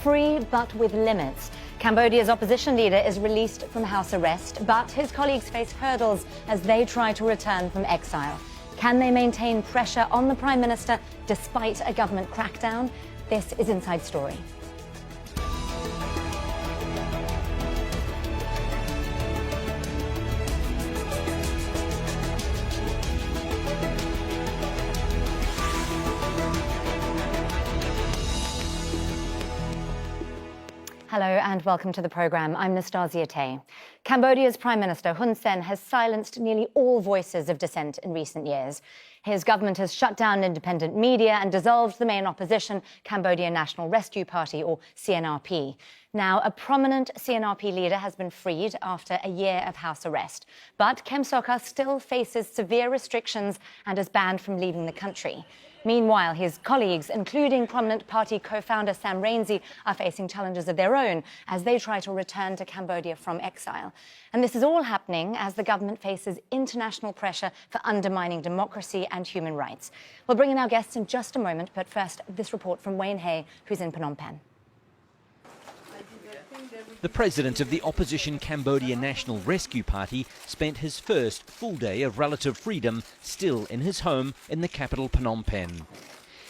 free but with limits. Cambodia's opposition leader is released from house arrest, but his colleagues face hurdles as they try to return from exile. Can they maintain pressure on the Prime Minister despite a government crackdown? This is Inside Story. Hello and welcome to the programme. I'm Nastasia Tay. Cambodia's Prime Minister Hun Sen has silenced nearly all voices of dissent in recent years. His government has shut down independent media and dissolved the main opposition, Cambodia National Rescue Party, or CNRP. Now, a prominent CNRP leader has been freed after a year of house arrest. But Kem Sokha still faces severe restrictions and is banned from leaving the country. Meanwhile, his colleagues, including prominent party co-founder Sam Rainsy, are facing challenges of their own as they try to return to Cambodia from exile. And this is all happening as the government faces international pressure for undermining democracy and human rights. We'll bring in our guests in just a moment, but first, this report from Wayne Hay, who's in Phnom Penh. The president of the opposition Cambodia National Rescue Party spent his first full day of relative freedom still in his home in the capital Phnom Penh.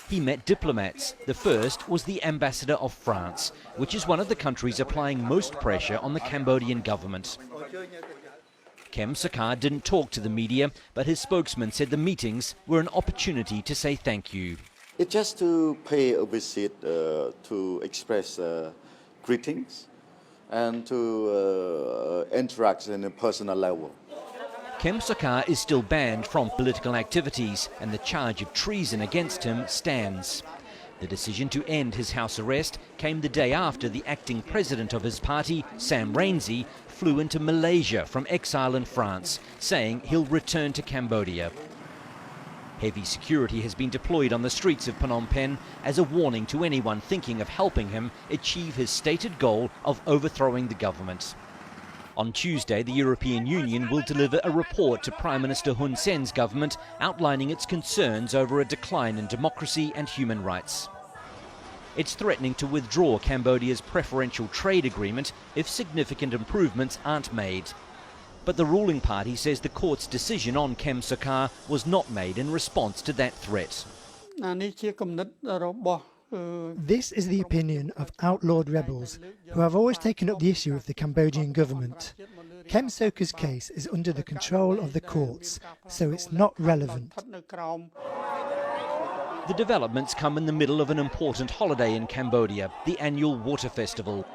He met diplomats. The first was the ambassador of France, which is one of the countries applying most pressure on the Cambodian government. Kem Sokha didn't talk to the media, but his spokesman said the meetings were an opportunity to say thank you. It's just to pay a visit, to express greetings and to interact on a personal level. Kem Sokha is still banned from political activities and the charge of treason against him stands. The decision to end his house arrest came the day after the acting president of his party, Sam Rainsy, flew into Malaysia from exile in France, saying he'll return to Cambodia. Heavy security has been deployed on the streets of Phnom Penh as a warning to anyone thinking of helping him achieve his stated goal of overthrowing the government. On Tuesday, the European Union will deliver a report to Prime Minister Hun Sen's government outlining its concerns over a decline in democracy and human rights. It's threatening to withdraw Cambodia's preferential trade agreement if significant improvements aren't made. But the ruling party says the court's decision on Kem Sokha was not made in response to that threat. This is the opinion of outlawed rebels who have always taken up the issue of the Cambodian government. Kem Sokha's case is under the control of the courts, so it's not relevant. The developments come in the middle of an important holiday in Cambodia, the annual water festival.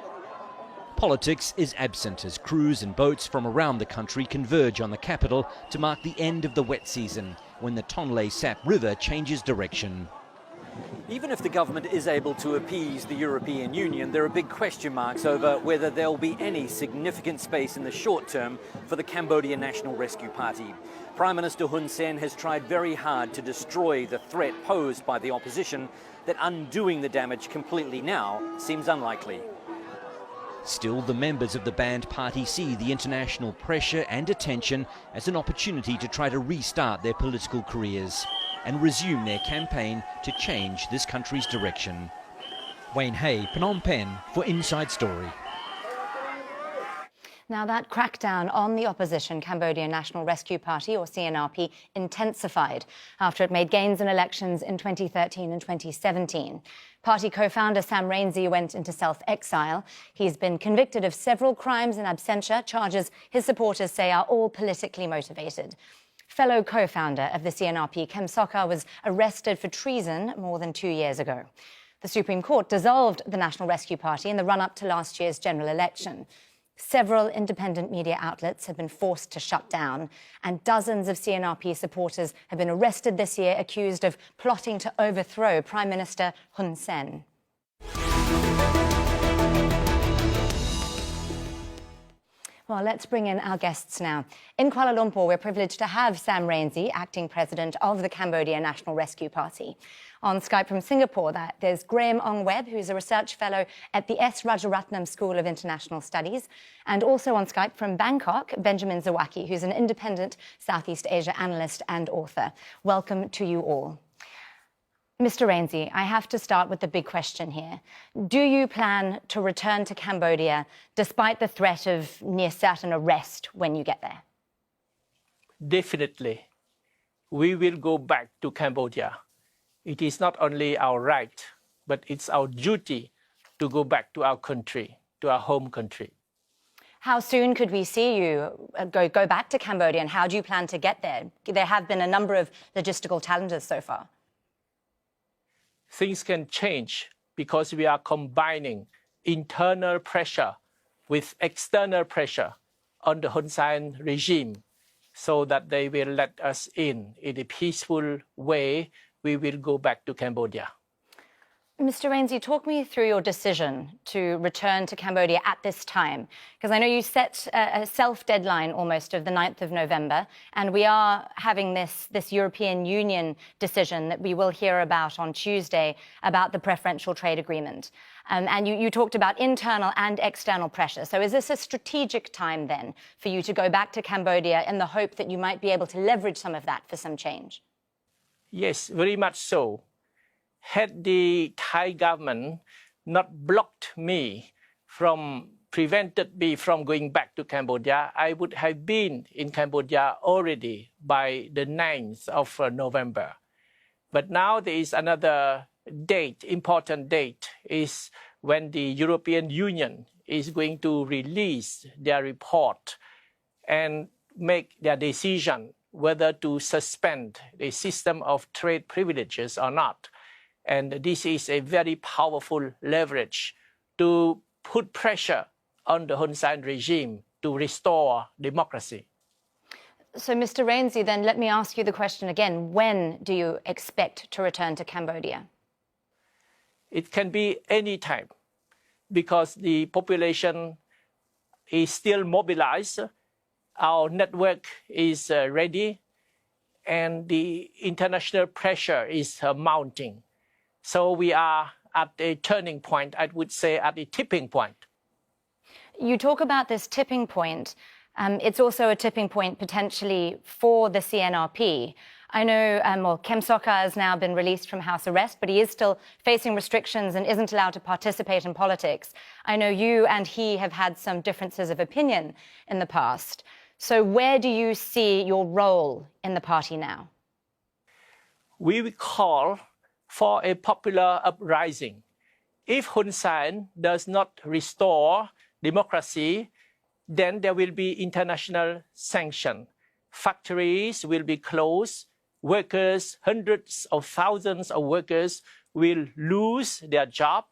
Politics is absent as crews and boats from around the country converge on the capital to mark the end of the wet season, when the Tonle Sap River changes direction. Even if the government is able to appease the European Union, there are big question marks over whether there will be any significant space in the short term for the Cambodia National Rescue Party. Prime Minister Hun Sen has tried very hard to destroy the threat posed by the opposition. That undoing the damage completely now seems unlikely. Still, the members of the banned party see the international pressure and attention as an opportunity to try to restart their political careers and resume their campaign to change this country's direction. Wayne Hay, Phnom Penh for Inside Story. Now, that crackdown on the opposition Cambodia National Rescue Party, or CNRP, intensified after it made gains in elections in 2013 and 2017. Party co-founder Sam Rainsy went into self-exile. He's been convicted of several crimes in absentia, charges his supporters say are all politically motivated. Fellow co-founder of the CNRP, Kem Sokha, was arrested for treason more than 2 years ago. The Supreme Court dissolved the National Rescue Party in the run-up to last year's general election. Several independent media outlets have been forced to shut down, and dozens of CNRP supporters have been arrested this year, accused of plotting to overthrow Prime Minister Hun Sen. Well, let's bring in our guests now. In Kuala Lumpur, we're privileged to have Sam Rainsy, acting president of the Cambodia National Rescue Party. On Skype from Singapore, there's Graham Ong Webb, who's a research fellow at the S. Rajaratnam School of International Studies. And also on Skype from Bangkok, Benjamin Zawaki, who's an independent Southeast Asia analyst and author. Welcome to you all. Mr. Rainsy, I have to start with the big question here. Do you plan to return to Cambodia despite the threat of near certain arrest when you get there? Definitely. We will go back to Cambodia. It is not only our right, but it's our duty to go back to our country, to our home country. How soon could we see you go back to Cambodia, and how do you plan to get there? There have been a number of logistical challenges so far. Things can change because we are combining internal pressure with external pressure on the Hun Sen regime so that they will let us in a peaceful way. We will go back to Cambodia. Mr. Rainsy, talk me through your decision to return to Cambodia at this time, because I know you set a self-deadline almost of the 9th of November, and we are having this European Union decision that we will hear about on Tuesday about the preferential trade agreement. And you talked about internal and external pressure. So is this a strategic time then for you to go back to Cambodia in the hope that you might be able to leverage some of that for some change? Yes, very much so. Had the Thai government not blocked me prevented me from going back to Cambodia, I would have been in Cambodia already by the 9th of November. But now there is another date, important date, is when the European Union is going to release their report and make their decision whether to suspend the system of trade privileges or not. And this is a very powerful leverage to put pressure on the Hun Sen regime to restore democracy. So, Mr. Rainsy, then let me ask you the question again. When do you expect to return to Cambodia? It can be any time because the population is still mobilized. Our network is ready and the international pressure is mounting. So we are at a turning point, I would say at a tipping point. You talk about this tipping point. It's also a tipping point potentially for the CNRP. I know Kem Sokha has now been released from house arrest, but he is still facing restrictions and isn't allowed to participate in politics. I know you and he have had some differences of opinion in the past. So where do you see your role in the party now? We will call for a popular uprising. If Hun Sen does not restore democracy, then there will be international sanction. Factories will be closed. Workers, hundreds of thousands of workers will lose their job.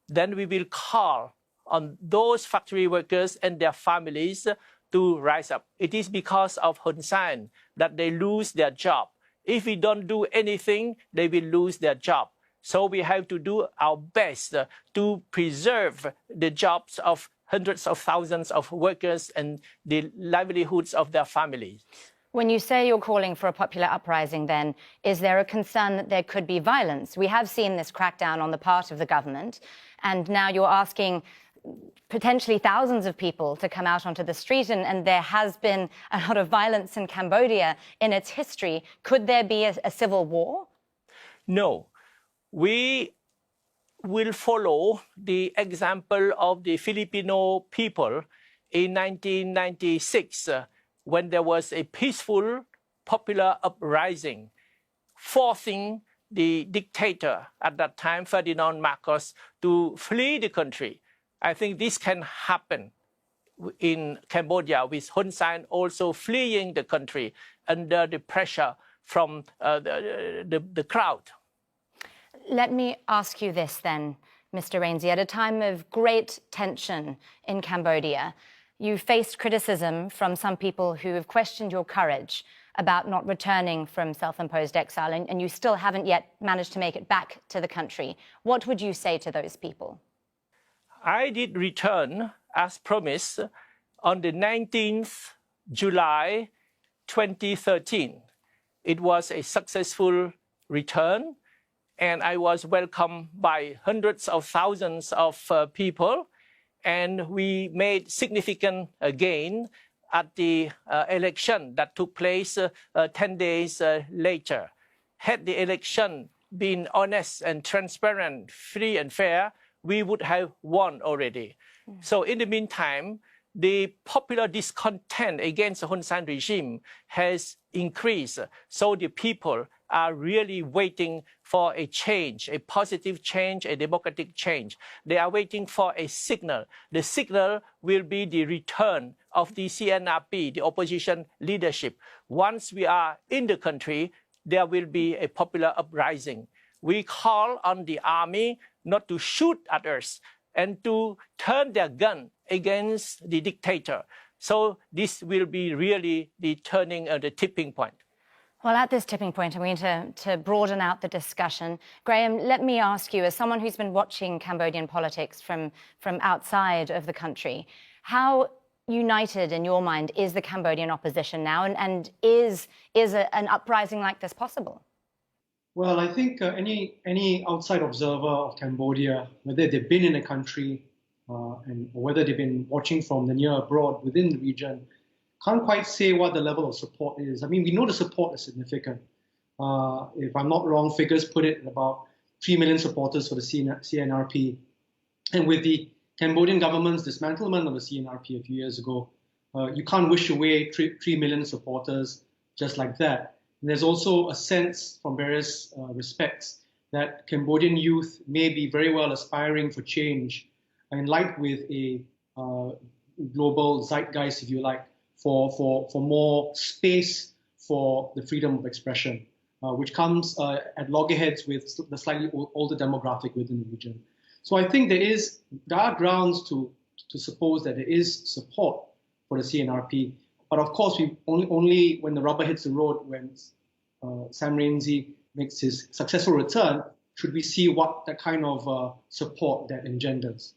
Then we will call on those factory workers and their families to rise up. It is because of Hun Sen that they lose their job. If we don't do anything, they will lose their job. So we have to do our best to preserve the jobs of hundreds of thousands of workers and the livelihoods of their families. When you say you're calling for a popular uprising, then, is there a concern that there could be violence? We have seen this crackdown on the part of the government, and now you're asking potentially thousands of people to come out onto the street, and there has been a lot of violence in Cambodia in its history. Could there be a civil war? No. We will follow the example of the Filipino people in 1996 when there was a peaceful popular uprising forcing the dictator at that time, Ferdinand Marcos, to flee the country. I think this can happen in Cambodia with Hun Sen also fleeing the country under the pressure from the crowd. Let me ask you this then, Mr. Rainsy. At a time of great tension in Cambodia, you faced criticism from some people who have questioned your courage about not returning from self-imposed exile, and you still haven't yet managed to make it back to the country. What would you say to those people? I did return, as promised, on the 19th July 2013. It was a successful return, and I was welcomed by hundreds of thousands of people, and we made significant gain at the election that took place 10 days later. Had the election been honest and transparent, free and fair, we would have won already. So in the meantime, the popular discontent against the Hun Sen regime has increased. So the people are really waiting for a change, a positive change, a democratic change. They are waiting for a signal. The signal will be the return of the CNRP, the opposition leadership. Once we are in the country, there will be a popular uprising. We call on the army not to shoot at us and to turn their gun against the dictator. So this will be really the turning the tipping point. Well, at this tipping point, I'm going to broaden out the discussion. Graham, let me ask you, as someone who's been watching Cambodian politics from outside of the country, how united in your mind is the Cambodian opposition now, and is an uprising like this possible? Well, I think any outside observer of Cambodia, whether they've been in the country and whether they've been watching from the near abroad within the region, can't quite say what the level of support is. I mean, we know the support is significant. If I'm not wrong, figures put it at about 3 million supporters for the CNRP. And with the Cambodian government's dismantlement of the CNRP a few years ago, you can't wish away 3 million supporters just like that. And there's also a sense from various respects that Cambodian youth may be very well aspiring for change in light with a global zeitgeist, if you like, for more space for the freedom of expression, which comes at loggerheads with the slightly older demographic within the region. So I think there are grounds to suppose that there is support for the CNRP. But of course, we only when the rubber hits the road, when Sam Rainsy makes his successful return, should we see what that kind of support that engenders.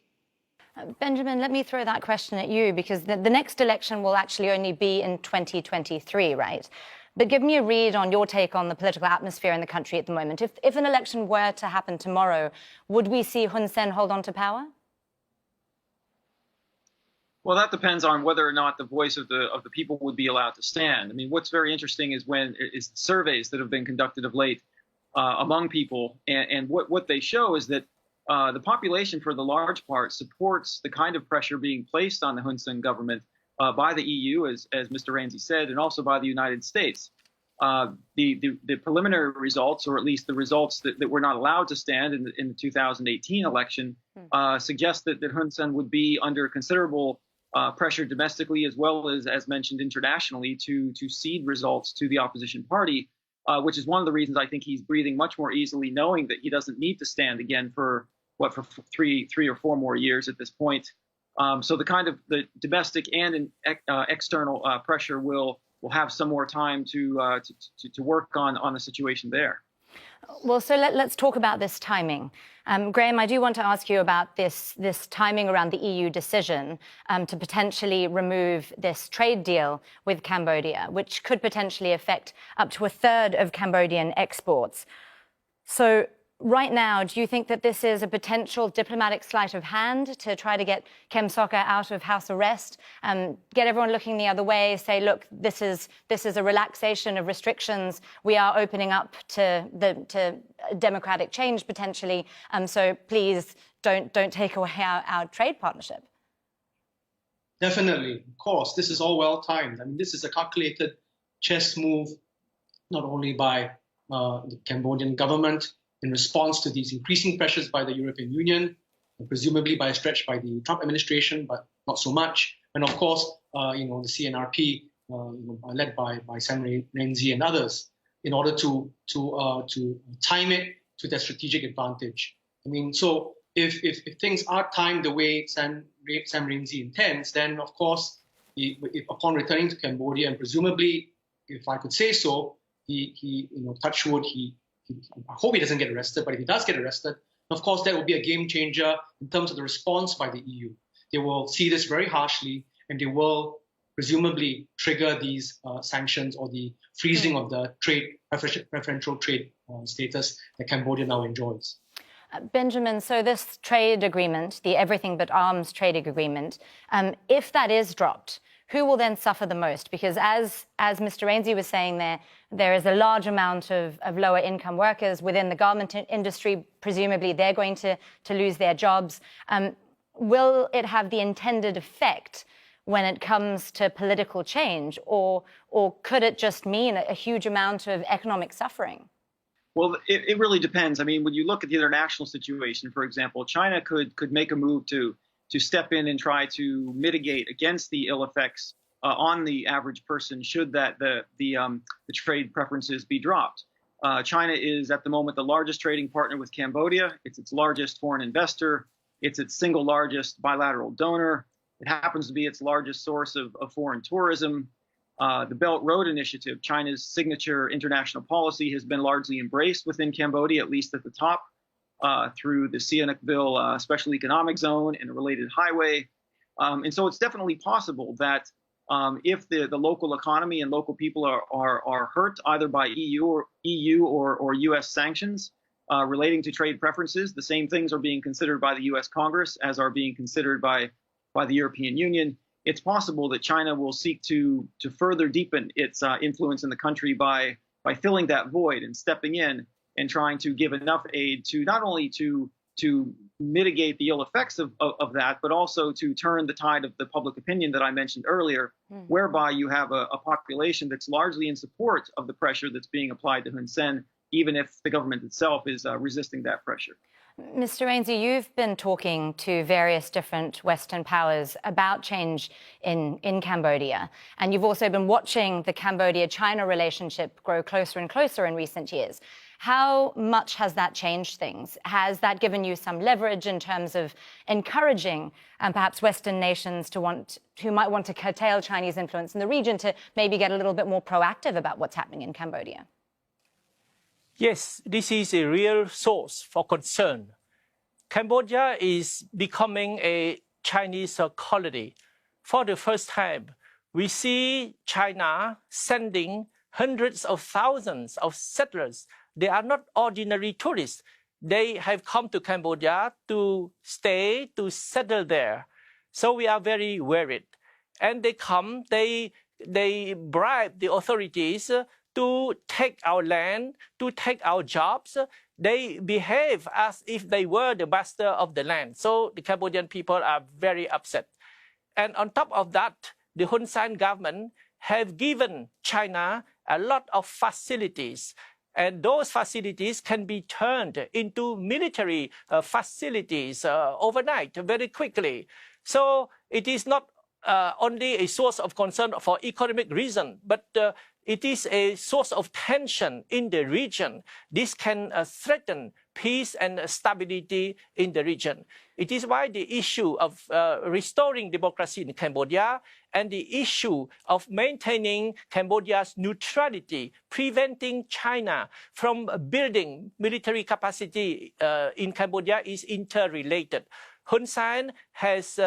Benjamin, let me throw that question at you, because the next election will actually only be in 2023, right? But give me a read on your take on the political atmosphere in the country at the moment. If an election were to happen tomorrow, would we see Hun Sen hold on to power? Well, that depends on whether or not the voice of the people would be allowed to stand. I mean, what's very interesting is surveys that have been conducted of late among people, and what they show is that the population, for the large part, supports the kind of pressure being placed on the Hun Sen government by the EU, as Mr. Rainsy said, and also by the United States. The preliminary results, or at least the results that were not allowed to stand in the 2018 election, suggest that Hun Sen would be under considerable pressure domestically, as well as mentioned internationally, to cede results to the opposition party, which is one of the reasons I think he's breathing much more easily, knowing that he doesn't need to stand again for three or four more years at this point. So the kind of the domestic and external pressure will have some more time to work on the situation there. Well, so let's talk about this timing. Graham, I do want to ask you about this timing around the EU decision to potentially remove this trade deal with Cambodia, which could potentially affect up to a third of Cambodian exports. So right now, do you think that this is a potential diplomatic sleight of hand to try to get Kem Sokha out of house arrest, get everyone looking the other way, say, look, this is a relaxation of restrictions. We are opening up to democratic change potentially. So please don't take away our trade partnership. Definitely, of course, this is all well timed. I mean, this is a calculated chess move, not only by the Cambodian government, in response to these increasing pressures by the European Union, and presumably by a stretch by the Trump administration, but not so much. And of course, the CNRP, led by Sam Rainsy and others, in order to time it to their strategic advantage. I mean, so if things are timed the way Sam Rainsy intends, then of course, upon returning to Cambodia, and presumably, if I could say so, he touch wood, I hope he doesn't get arrested, but if he does get arrested, of course, that will be a game changer in terms of the response by the EU. They will see this very harshly, and they will presumably trigger these sanctions or the freezing of the preferential trade status that Cambodia now enjoys. Benjamin, so this trade agreement, the everything but arms trade agreement, if that is dropped, who will then suffer the most? Because as Mr. Ainsley was saying there is a large amount of lower income workers within the garment industry. Presumably they're going to lose their jobs. Will it have the intended effect when it comes to political change, or could it just mean a huge amount of economic suffering? Well, it really depends. I mean, when you look at the international situation, for example, China could make a move to step in and try to mitigate against the ill effects on the average person should that the trade preferences be dropped. China is at the moment the largest trading partner with Cambodia. It's its largest foreign investor. It's its single largest bilateral donor. It happens to be its largest source of foreign tourism. The Belt Road Initiative, China's signature international policy, has been largely embraced within Cambodia, at least at the top, through the Sihanoukville Special Economic Zone and a related highway. And so it's definitely possible that if the local economy and local people are hurt either by EU or US sanctions relating to trade preferences, the same things are being considered by the US Congress as are being considered by the European Union. It's possible that China will seek to further deepen its influence in the country by filling that void and stepping in and trying to give enough aid to not only to mitigate the ill effects of that, but also to turn the tide of the public opinion that I mentioned earlier, whereby you have a population that's largely in support of the pressure that's being applied to Hun Sen, even if the government itself is resisting that pressure. Mr. Ainsley, you've been talking to various different Western powers about change in Cambodia, and you've also been watching the Cambodia-China relationship grow closer and closer in recent years. How much has that changed things? Has that given you some leverage in terms of encouraging perhaps Western nations who might want to curtail Chinese influence in the region to maybe get a little bit more proactive about what's happening in Cambodia? Yes, this is a real source for concern. Cambodia is becoming a Chinese colony. For the first time, we see China sending hundreds of thousands of settlers. They are not ordinary tourists. They have come to Cambodia to stay, to settle there. So we are very worried. And they come, they bribe the authorities to take our land, to take our jobs. They behave as if they were the master of the land. So the Cambodian people are very upset. And on top of that, the Hun Sen government have given China a lot of facilities. And those facilities can be turned into military facilities overnight, very quickly. So it is not only a source of concern for economic reason, but it is a source of tension in the region. This can threaten peace and stability in the region. It is why the issue of restoring democracy in Cambodia and the issue of maintaining Cambodia's neutrality, preventing China from building military capacity in Cambodia is interrelated. Hun Sen has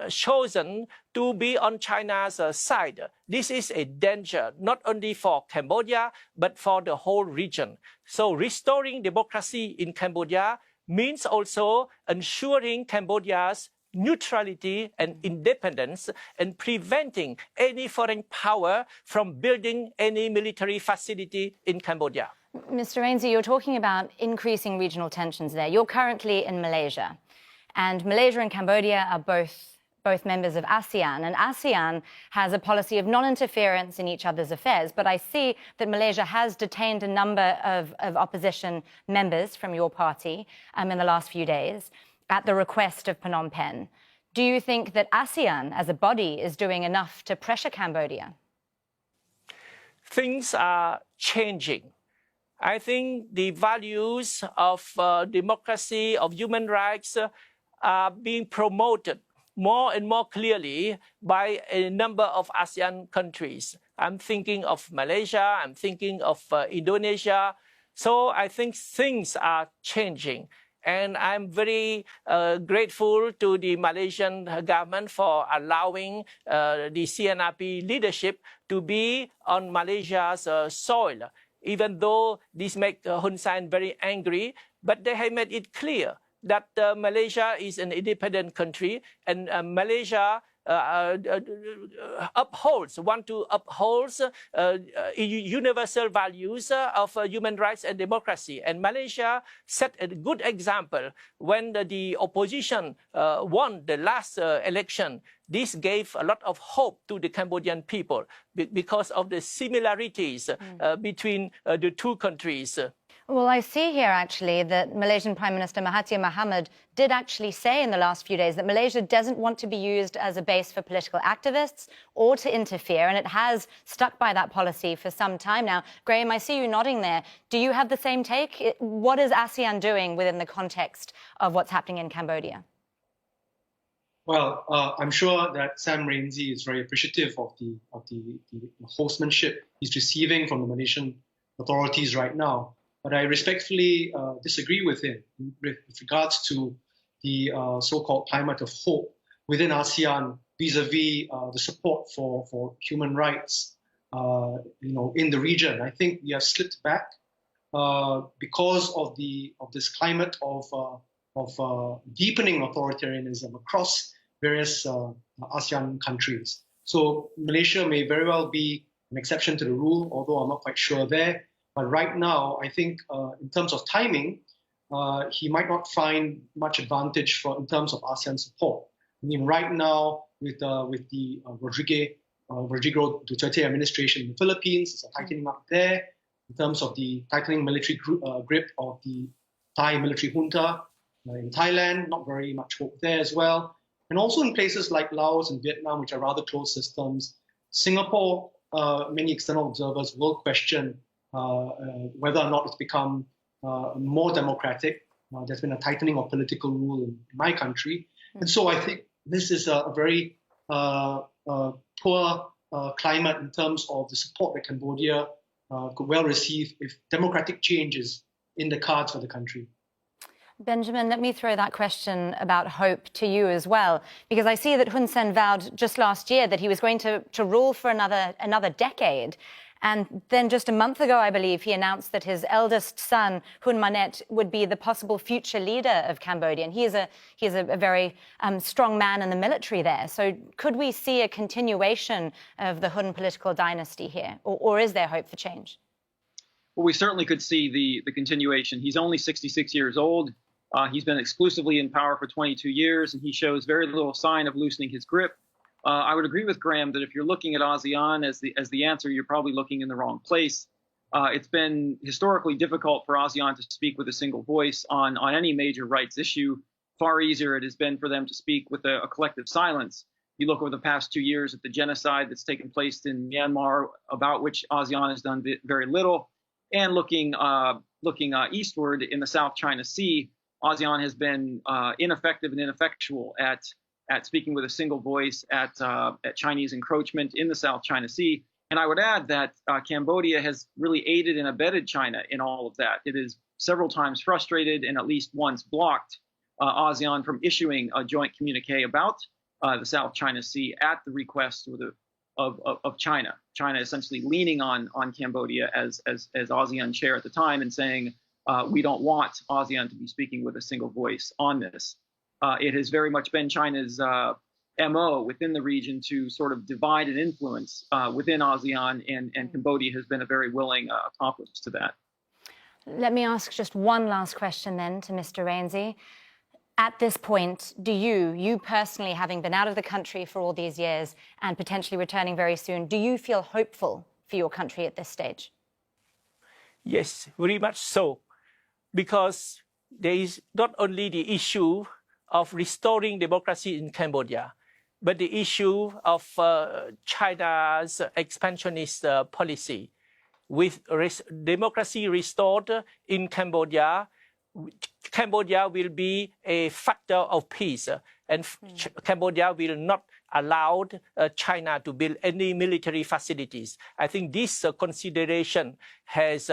chosen to be on China's side. This is a danger, not only for Cambodia, but for the whole region. So restoring democracy in Cambodia means also ensuring Cambodia's neutrality and independence and preventing any foreign power from building any military facility in Cambodia. Mr. Ainsley, you're talking about increasing regional tensions there. You're currently in Malaysia. And Malaysia and Cambodia are both members of ASEAN, and ASEAN has a policy of non-interference in each other's affairs. But I see that Malaysia has detained a number of opposition members from your party in the last few days at the request of Phnom Penh. Do you think that ASEAN as a body is doing enough to pressure Cambodia? Things are changing. I think the values of democracy, of human rights, are being promoted more and more clearly by a number of ASEAN countries. I'm thinking of Malaysia, I'm thinking of Indonesia. So I think things are changing. And I'm very grateful to the Malaysian government for allowing the CNRP leadership to be on Malaysia's soil. Even though this makes Hun Sen very angry, but they have made it clear that Malaysia is an independent country, and Malaysia want to uphold universal values of human rights and democracy. And Malaysia set a good example when the opposition won the last election. This gave a lot of hope to the Cambodian people because of the similarities between the two countries. Well, I see here actually that Malaysian Prime Minister Mahathir Mohamad did actually say in the last few days that Malaysia doesn't want to be used as a base for political activists or to interfere, and it has stuck by that policy for some time now. Graham, I see you nodding there. Do you have the same take? What is ASEAN doing within the context of what's happening in Cambodia? Well, I'm sure that Sam Rainsy is very appreciative of the hostmanship he's receiving from the Malaysian authorities right now. But I respectfully disagree with him with regards to the so-called climate of hope within ASEAN vis-a-vis the support for human rights, in the region. I think we have slipped back because of this climate of deepening authoritarianism across various ASEAN countries. So Malaysia may very well be an exception to the rule, although I'm not quite sure there. But right now, I think in terms of timing, he might not find much advantage in terms of ASEAN support. I mean, right now, with the Rodrigo Duterte administration in the Philippines, there's a tightening up there in terms of the tightening military grip of the Thai military junta in Thailand. Not very much hope there as well. And also in places like Laos and Vietnam, which are rather closed systems. Singapore, many external observers will question whether or not it's become more democratic. There's been a tightening of political rule in my country. And so I think this is a very poor climate in terms of the support that Cambodia could well receive if democratic change is in the cards for the country. Benjamin, let me throw that question about hope to you as well, because I see that Hun Sen vowed just last year that he was going to rule for another decade. And then just a month ago, I believe, he announced that his eldest son, Hun Manet, would be the possible future leader of Cambodia. And he is a very strong man in the military there. So could we see a continuation of the Hun political dynasty here? Or is there hope for change? Well, we certainly could see the continuation. He's only 66 years old. He's been exclusively in power for 22 years, and he shows very little sign of loosening his grip. I would agree with Graham that if you're looking at ASEAN as the answer, you're probably looking in the wrong place. It's been historically difficult for ASEAN to speak with a single voice on any major rights issue. Far easier it has been for them to speak with a collective silence. You look over the past 2 years at the genocide that's taken place in Myanmar, about which ASEAN has done very little, and looking eastward in the South China Sea, ASEAN has been ineffective and ineffectual at speaking with a single voice at Chinese encroachment in the South China Sea. And I would add that Cambodia has really aided and abetted China in all of that. It has several times frustrated and at least once blocked ASEAN from issuing a joint communique about the South China Sea at the request of China. China essentially leaning on Cambodia as ASEAN chair at the time and saying, we don't want ASEAN to be speaking with a single voice on this. It has very much been China's MO within the region to sort of divide and influence within ASEAN, and Cambodia has been a very willing accomplice to that. Let me ask just one last question then to Mr. Rainsy. At this point, do you personally, having been out of the country for all these years and potentially returning very soon, do you feel hopeful for your country at this stage? Yes, very much so, because there is not only the issue of restoring democracy in Cambodia, but the issue of China's expansionist policy. With democracy restored in Cambodia, Cambodia will be a factor of peace, and Cambodia will not allow China to build any military facilities. I think this consideration has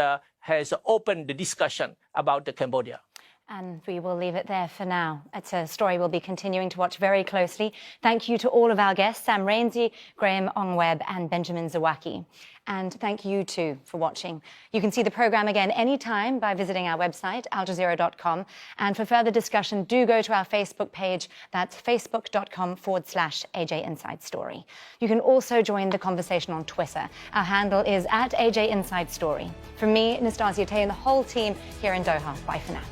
opened the discussion about Cambodia. And we will leave it there for now. It's a story we'll be continuing to watch very closely. Thank you to all of our guests, Sam Rainsy, Graham Ongweb and Benjamin Zawaki. And thank you too for watching. You can see the programme again anytime by visiting our website, aljazeera.com. And for further discussion, do go to our Facebook page. That's facebook.com/AJ Inside Story. You can also join the conversation on Twitter. Our handle is @AJ Inside Story. From me, Nastasia Tay, and the whole team here in Doha. Bye for now.